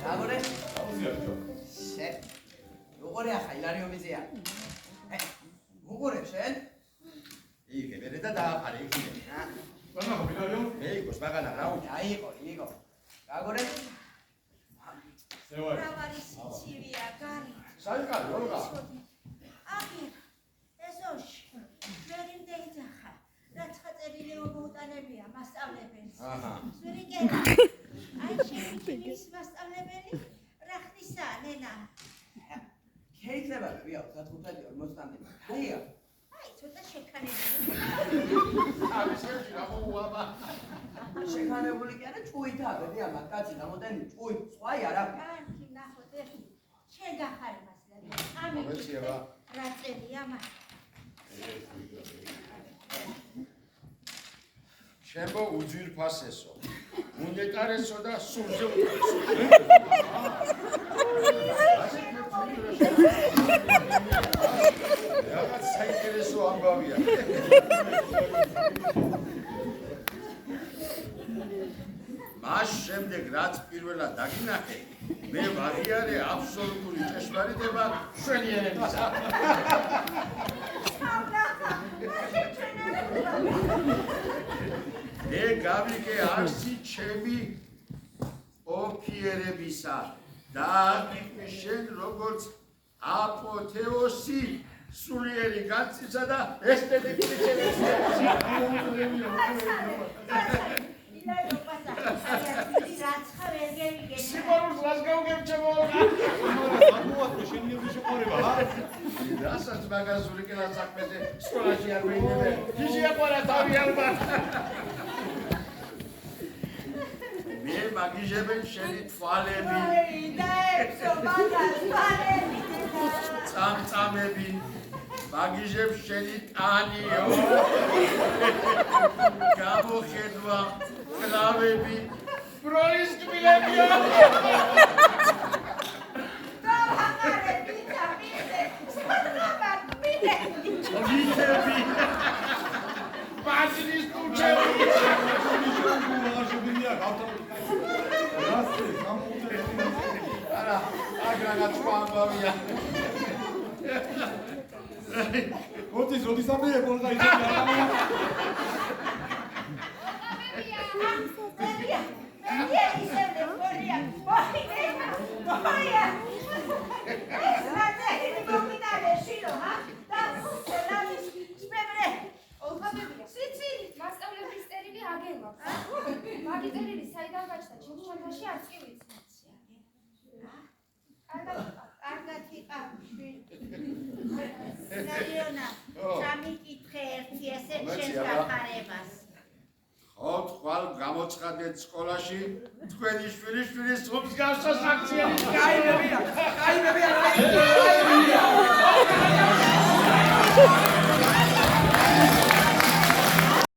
ჩაგორე? შენ. როგორია ხაილარი ომიზია? მოგორე შენ? იგე მე და დააფარე იქნე. ბანა მობილარიო? მეიკოს მაგანა რა უნდა იყო. ჩაგორე? სევარი. რავარი სიცივია გარი. საიკალი ორღა. აბი ესოში მერინდე იძახა. რაც ხაწერილი მოუტანებია მასწავლებელს. აჰა. სვერიკენა. აი ჩემი მასწავლებელი რა ხდისა ნენა. შეიძლება ვიაო 45-50. აია. აი ცოტა შეკანებული. აი შევში რა მოუაბა. შეკანებული კი არა ჭუითა ბედია მაგაცი დამოდენი ჭუი სხვაი არა. კანკი ნახოთ ერთი. შენ გახარ მასლები. ამი მოგეციება. რა წერია მაგ. შემო უძვირფასესო. უნეტარესო და სულზე უწესო. რაღაც საინტერესო ამბავია. მას შემდეგ რაც პირველად დაგინახე, მე ვაღიარე აბსოლუტური ჭეშმარიტება შვენიერებისა. მე გავიგე არსი ჩემი ოფიერებისა და აღიქვე შენ როგორც აპოთეოსი სულიერი განცისა და ესთეტიკური შემეცნიერებისა. სიყვარულს რას გავუგებ ჩემო? აღმოაჩინე შენი შეყარება რა? რასაც მაგაზური კელა საქმეზე სკოლაში არ მეინებენ. ისია ყარა თავი ალბათ. მე მაგიჟებენ შენი თვალები. დაეცო მაგას თვალები. წამწამები. მაგიჟებს შენი ტანიო. გამოხედვა კლავები. ბროლის კბილებია. Vitemi! Bazilis tučevi! Ara, agrana čpambavija. ოთის როდისამდე ეყოლდა ისეთი არა. მაგიწერილი საიდან გაჩნდა? ჩემს ჩანთაში არც კი ვიცი. კარგად იყავში. ნაიონა, სამიკითხე ერთი ესე შენს გახარებას. ხო, თვალ გამოცხადეთ სკოლაში, თქვენი შვილიშვილის ხუბს გასასაქციელი. კაინებია